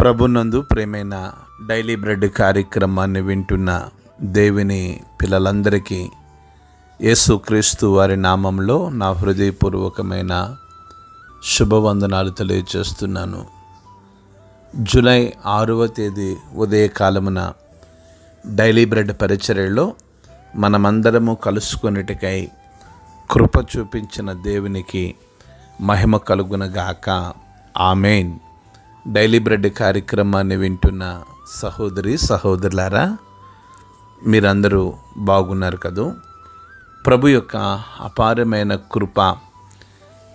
ప్రభునందు ప్రేమైన daily bread కార్యక్రమాన్ని వింటున్న దేవుని పిల్లలందరికీ యేసుక్రీస్తు వారి నామంలో నా హృదయపూర్వకమైన శుభవందనాలు తెలియజేస్తున్నాను. జూలై 6వ తేదీ ఉదయకాలమున డైలీ బ్రెడ్ పరిచర్యలో మనమందరము కలుసుకొనుటకై కృప చూపించిన దేవునికి మహిమ కలుగునగాక. ఆమేన్. డైలీ బ్రెడ్ కార్యక్రమాన్ని వింటున్న సహోదరి సహోదరులారా, మీరందరూ బాగున్నారు కదూ? ప్రభు యొక్క అపారమైన కృప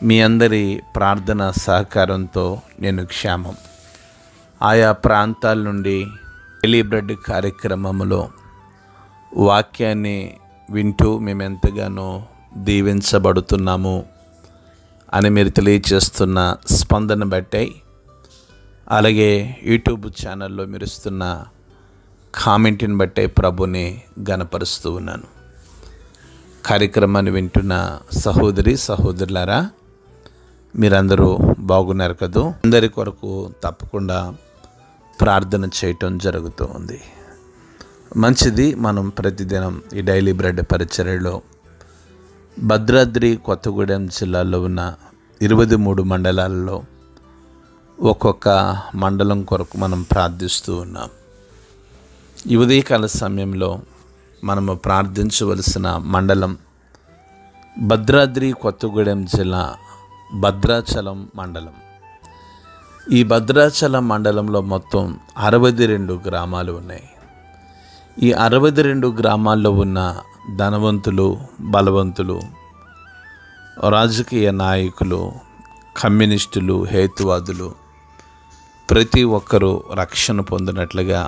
మీ అందరి ప్రార్థన సహకారంతో నేను క్షేమం. ఆయా ప్రాంతాల నుండి డైలీ బ్రెడ్ కార్యక్రమంలో వాక్యాన్ని వింటూ మేము ఎంతగానో దీవించబడుతున్నాము అని మీరు తెలియచేస్తున్న స్పందన బట్టి, అలాగే యూట్యూబ్ ఛానల్లో మీరు ఇస్తున్న కామెంట్ని బట్టే ప్రభుని గణపరుస్తూ ఉన్నాను. కార్యక్రమాన్ని వింటున్న సహోదరి సహోదరులారా, మీరందరూ బాగున్నారు కదూ? అందరి కొరకు తప్పకుండా ప్రార్థన చేయటం జరుగుతూ ఉంది. మంచిది. మనం ప్రతిదినం ఈ డైలీ బ్రెడ్ పరిచర్యలో భద్రాద్రి కొత్తగూడెం జిల్లాలో ఉన్న 23 మండలాలలో ఒక్కొక్క మండలం కొరకు మనం ప్రార్థిస్తూ ఉన్నాం. ఈ ఉదయకాల సమయంలో మనము ప్రార్థించవలసిన మండలం భద్రాద్రి కొత్తగూడెం జిల్లా భద్రాచలం మండలం. ఈ భద్రాచలం మండలంలో మొత్తం 62 గ్రామాలు ఉన్నాయి. ఈ 62 గ్రామాల్లో ఉన్న ధనవంతులు, బలవంతులు, రాజకీయ నాయకులు, కమ్యూనిస్టులు, హేతువాదులు ప్రతి ఒక్కరూ రక్షణ పొందినట్లుగా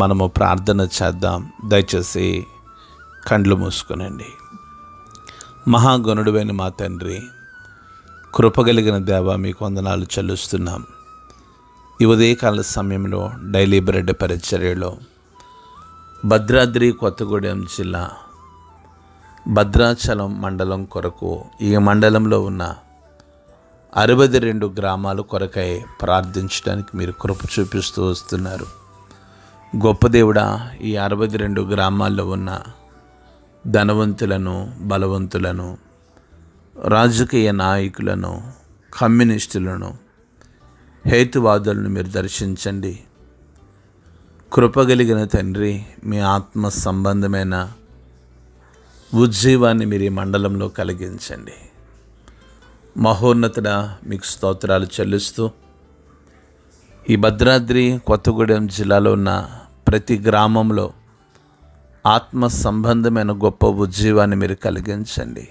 మనము ప్రార్థన చేద్దాం. దయచేసి కండ్లు మూసుకునండి. మహాగణుడువైన మా తండ్రి, కృపగలిగిన దేవ, మీకు వందనాలు చెల్లిస్తున్నాం. ఈ ఉదయకాల సమయంలో డైలీ బ్రెడ్ పరిచర్యలో భద్రాద్రి కొత్తగూడెం జిల్లా భద్రాచలం మండలం కొరకు, ఈ మండలంలో ఉన్న 62 గ్రామాల కొరకై ప్రార్థించడానికి మీరు కృప చూపిస్తూ వస్తున్నారు. గొప్ప దేవుడా, ఈ 62 గ్రామాల్లో ఉన్న ధనవంతులను, బలవంతులను, రాజకీయ నాయకులను, కమ్యూనిస్టులను, హేతువాదులను మీరు దర్శించండి. కృపగలిగిన తండ్రి, మీ ఆత్మ సంబంధమైన ఉజ్జీవాన్ని మీరు ఈ మండలంలో కలిగించండి. మహోన్నతుడా, మీకు స్తోత్రాలు చెల్లిస్తూ ఈ భద్రాద్రి కొత్తగూడెం జిల్లాలో ఉన్న ప్రతి గ్రామంలో ఆత్మ సంబంధమైన గొప్ప ఉజ్జీవాన్ని మీరు కలిగించండి.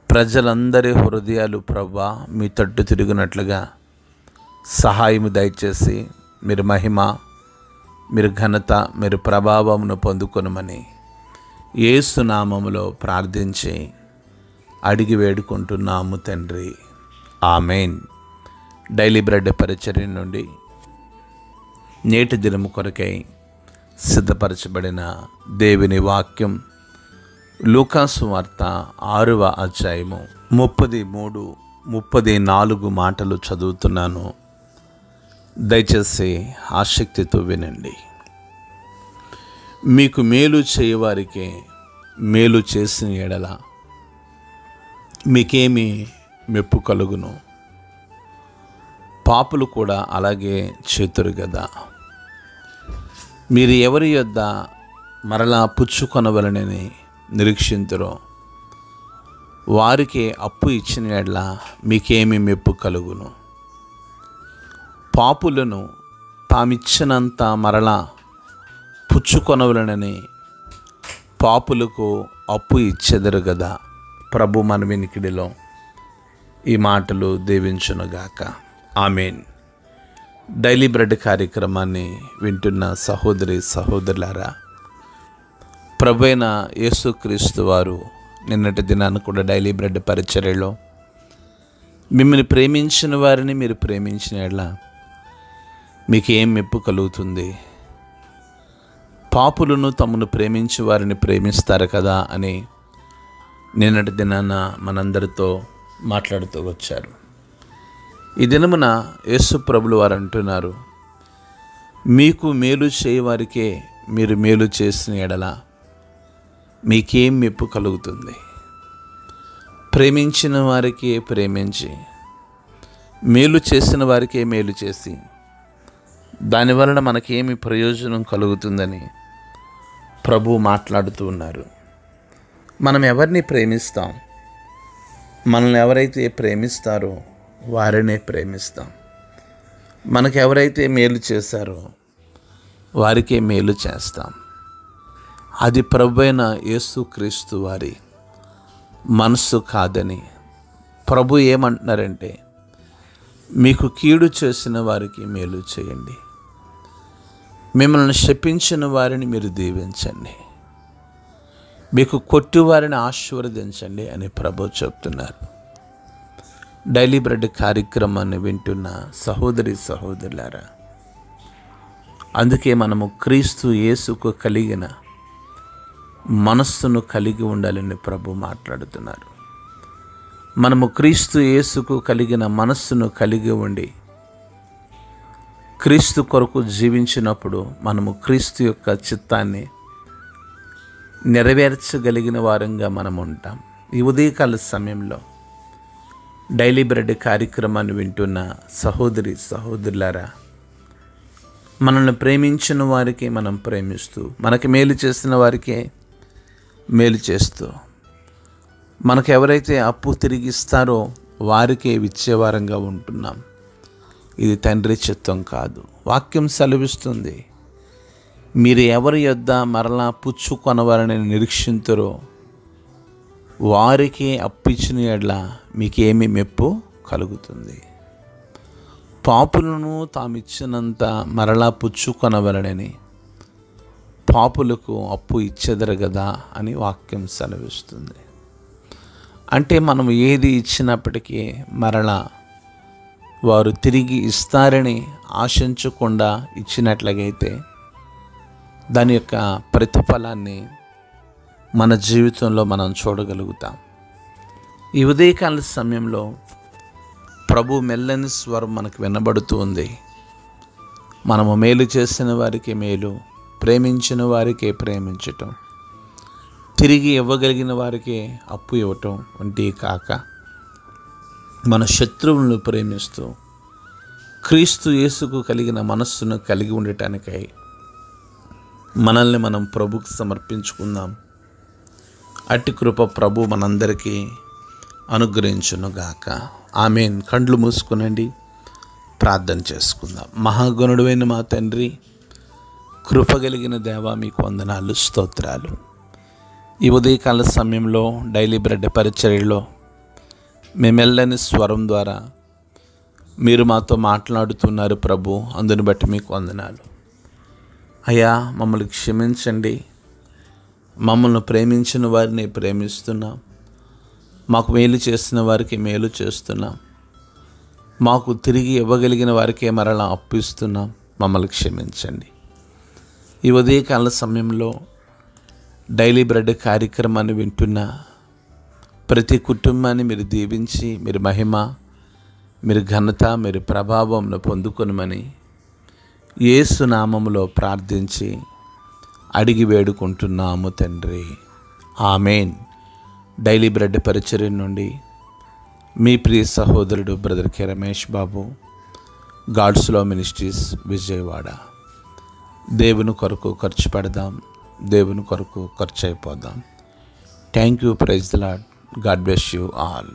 ప్రజలందరి హృదయాలు ప్రభువా మీ తట్టు తిరిగినట్లుగా సహాయము దయచేసి మీరు మహిమ, మీరు ఘనత, మీరు ప్రభావమును పొందుకొనమని యేసు నామములో ప్రార్థించి అడిగి వేడుకుంటున్నాము తండ్రి. ఆమేన్. డైలీ బ్రెడ్ పరిచర్య నుండి నేటి దినము కొరకై సిద్ధపరచబడిన దేవుని వాక్యం లూకాసు వార్త 6వ అధ్యాయము 33, 34 మాటలు చదువుతున్నాను. దయచేసి ఆసక్తితో వినండి. మీకు మేలు చేయవారికి మేలు చేసిన ఎడల మీకేమి మెప్పు కలుగును? పాపులు కూడా అలాగే చేతురు కదా. మీరు ఎవరి యొద్ద మరలా పుచ్చుకొనవలనని నిరీక్షింతురో వారికి అప్పు ఇచ్చిన ఎడల మీకేమి మెప్పు కలుగును? పాపులను తామిచ్చినంత మరలా పుచ్చుకొనవలనని పాపులకు అప్పు ఇచ్చెదరు కదా. ప్రభు మన వినికిడిలో ఈ మాటలు దీవించునుగాక. ఆమేన్. డైలీ బ్రెడ్ కార్యక్రమాన్ని వింటున్న సహోదరి సహోదరులారా, ప్రభు అయిన యేసుక్రీస్తు వారు నిన్నటి దినాన్ని కూడా డైలీ బ్రెడ్ పరిచర్యలో మిమ్మల్ని ప్రేమించిన వారిని మీరు ప్రేమించిన ఎడల మీకు ఏం మెప్పు కలుగుతుంది? పాపులను తమను ప్రేమించి వారిని ప్రేమిస్తారు కదా అని నిన్నటి దినాన మనందరితో మాట్లాడుతూ వచ్చారు. ఈ దినమున యేసు ప్రభులు వారు అంటున్నారు, మీకు మేలు చేయవారికే మీరు మేలు చేసిన ఎడల మీకేం మెప్పు కలుగుతుంది? ప్రేమించిన వారికే ప్రేమించి మేలు చేసిన వారికే మేలు చేసి దానివలన మనకేమి ప్రయోజనం కలుగుతుందని ప్రభు మాట్లాడుతూ ఉన్నారు. మనం ఎవరిని ప్రేమిస్తాం? మనల్ని ఎవరైతే ప్రేమిస్తారో వారినే ప్రేమిస్తాం. మనకు ఎవరైతే మేలు చేశారో వారికే మేలు చేస్తాం. అది ప్రభువైన యేసుక్రీస్తు వారి మనస్సు కాదని ప్రభు ఏమంటున్నారంటే, మీకు కీడు చేసిన వారికి మేలు చేయండి, మిమ్మల్ని శపించిన వారిని మీరు దీవించండి, మీకు కొట్టు వారిని ఆశీర్వదించండి అని ప్రభు చెప్తున్నారు. డైలీ బ్రెడ్ కార్యక్రమాన్ని వింటున్న సహోదరి సహోదరులారా, అందుకే మనము క్రీస్తు యేసుకు కలిగిన మనస్సును కలిగి ఉండాలని ప్రభు మాట్లాడుతున్నారు. మనము క్రీస్తు యేసుకు కలిగిన మనస్సును కలిగి ఉండి క్రీస్తు కొరకు జీవించినప్పుడు మనము క్రీస్తు యొక్క చిత్తాన్ని నెరవేర్చగలిగిన వారంగా మనం ఉంటాం. ఈ ఉదయకాల సమయంలో డైలీ బ్రెడ్ కార్యక్రమాన్ని వింటున్న సహోదరి సహోదరులారా, మనల్ని ప్రేమించిన వారికి మనం ప్రేమిస్తూ, మనకి మేలు చేసిన వారికే మేలు చేస్తూ, మనకు ఎవరైతే అప్పు తిరిగిస్తారో వారికే ఇచ్చేవారంగా ఉంటున్నాం. ఇది తండ్రి చిత్తం కాదు. వాక్యం సెలవిస్తుంది, మీరు ఎవరి యొద్ద మరలా పుచ్చుకొనవారని నిరీక్షింతురో వారికి అప్పిచ్చిన యెడల మీకేమి మెప్పు కలుగుతుంది? పాపులను తామిచ్చినంత మరలా పుచ్చుకొనవలనని పాపులకు అప్పు ఇచ్చెదరు కదా అని వాక్యం సెలవిస్తుంది. అంటే మనం ఏది ఇచ్చినప్పటికీ మరలా వారు తిరిగి ఇస్తారని ఆశించకుండా ఇచ్చినట్లయితే దాని యొక్క ప్రతిఫలాన్ని మన జీవితంలో మనం చూడగలుగుతాం. ఈ ఉదయకాల సమయంలో ప్రభు మెల్లని స్వరం మనకు వినబడుతూ ఉంది. మనము మేలు చేసిన వారికి మేలు, ప్రేమించిన వారికే ప్రేమించటం, తిరిగి ఇవ్వగలిగిన వారికి అప్పు ఇవ్వటం వంటి కాక మన శత్రువులను ప్రేమిస్తూ క్రీస్తు యేసుకు కలిగిన మనస్సును కలిగి ఉండటానికై మనల్ని మనం ప్రభుకు సమర్పించుకుందాం. అట్టి కృప ప్రభు మనందరికీ అనుగ్రహించునుగాక. ఆమేన్. కండ్లు మూసుకునండి, ప్రార్థన చేసుకుందాం. మహాగణుడైన మా తండ్రి, కృప కలిగిన దేవా, మీకు వందనాలు, స్తోత్రాలు. ఈ ఉదయకాల సమయంలో డైలీ బ్రెడ్ పరిచర్యలో మేమెల్లని స్వరం ద్వారా మీరు మాతో మాట్లాడుతున్నారు ప్రభు. అందుని బట్టి మీకు వందనాలు అయ్యా. మమ్మల్ని క్షమించండి. మమ్మల్ని ప్రేమించిన వారిని ప్రేమిస్తున్నాం, మాకు మేలు చేసిన వారికి మేలు చేస్తున్నాం, మాకు తిరిగి ఇవ్వగలిగిన వారికే మరలా అప్పు ఇస్తున్నాం. మమ్మల్ని క్షమించండి. ఈ ఉదయకాల సమయంలో డైలీ బ్రెడ్ కార్యక్రమాన్ని వింటున్న ప్రతి కుటుంబాన్ని మీరు దీవించి, మీరు మహిమ, మీరు ఘనత, మీరు ప్రభావంను పొందుకొనమని యేసు నామములో ప్రార్థించి అడిగి వేడుకుంటున్నాము తండ్రి. ఆమేన్. డైలీ బ్రెడ్ పరిచర్య నుండి మీ ప్రియ సహోదరుడు brother K Ramesh Babu, God's love ministries, Vijayawada. దేవుని కొరకు ఖర్చు పెడదాం, దేవుని కొరకు ఖర్చు అయిపోదాం. Thank you. Praise the Lord. God bless you all.